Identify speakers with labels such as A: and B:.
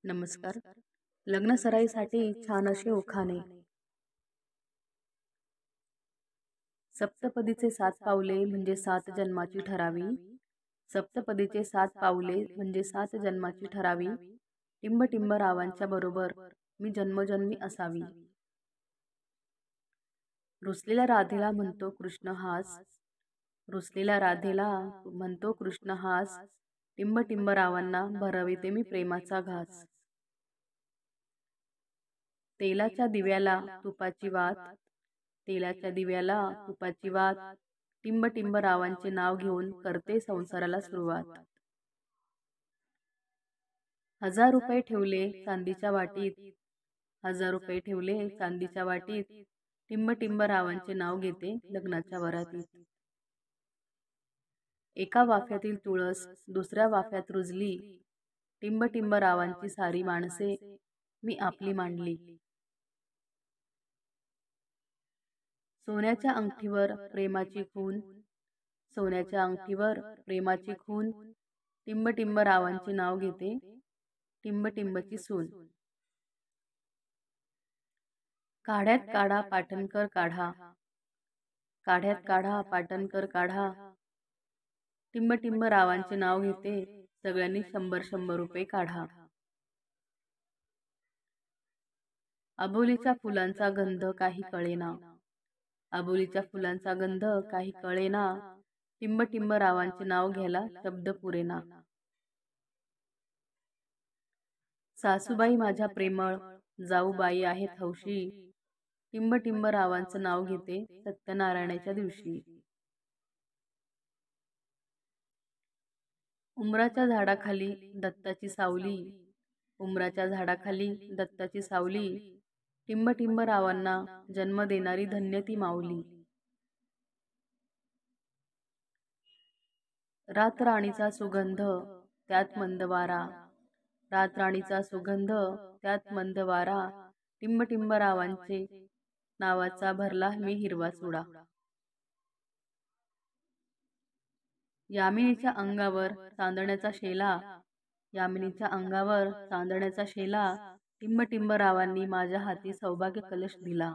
A: नमस्कार. लग्न सराईसाठी छान असे उखाणे. सप्तपदीचे 7 पावले म्हणजे 7 जन्माची ठरावी. सप्तपदीचे 7 पावले म्हणजे 7 जन्माची ठरावी. टिंब टिंब रावांच्या बरोबर मी जन्मोजन्मी असावी. रुसलेल्या राधेला म्हणतो कृष्ण हास. रुसलेल्या राधेला म्हणतो कृष्ण हास. टिंब टिंब रावांना भरविते मी प्रेमाचा घास. तेलाच्या दिव्याला तुपाची वात. तेलाच्या दिव्याला तुपाची वात. टिंब टिंब रावांचे नाव घेऊन करते संसाराला सुरुवात. 1000 रुपये ठेवले चांदीच्या वाटीत. 1000 रुपये ठेवले चांदीच्या वाटीत. टिंब टिंब रावांचे नाव घेते लग्नाच्या वरातीत. एका वाफ्यातील तुळस दुसऱ्या वाफ्यात रुजली. टिंब टिंब रावांची सारी माणसे मी आपली मांडली. सोन्याच्या अंगठीवर प्रेमाची खून. सोन्याच्या अंगठीवर प्रेमाची खून. टिंब टिंब रावांचे नाव घेते टिंब टिंबची सून. काढ्यात काढा पाटणकर काढा. काढ्यात काढा पाटणकर काढा. टिंब टिंब रावांचे नाव घेते सगळ्यांनी 100-100 रुपये काढा. अबोलीच्या फुलांचा गंध काही कळेना. अबोलीच्या फुलांचा गंध काही कळेना. टिंब टिंब रावांचे नाव घ्यायला शब्द पुरेना. सासूबाई माझ्या प्रेमळ जाऊबाई आहेत हौशी. टिंब टिंब रावांचं नाव घेते सत्यनारायणाच्या दिवशी. उमराच्या झाडाखाली दत्ताची सावली. उमराच्या झाडाखाली दत्ताची सावली. टिंब टिंब रावांना जन्म देणारी धन्य ती माऊली. रातराणीचा सुगंध त्यात मंद वारा. रातराणीचा सुगंध त्यात मंद वारा. टिंब टिंब रावांचे नावाचा भरला मी हिरवा चुडा. यामिनीच्या अंगावर चांदण्याचा शेला. यामिनीच्या अंगावर चांदण्याचा शेला. टिंब टिंब रावांनी माझ्या हाती सौभाग्य कलश दिला.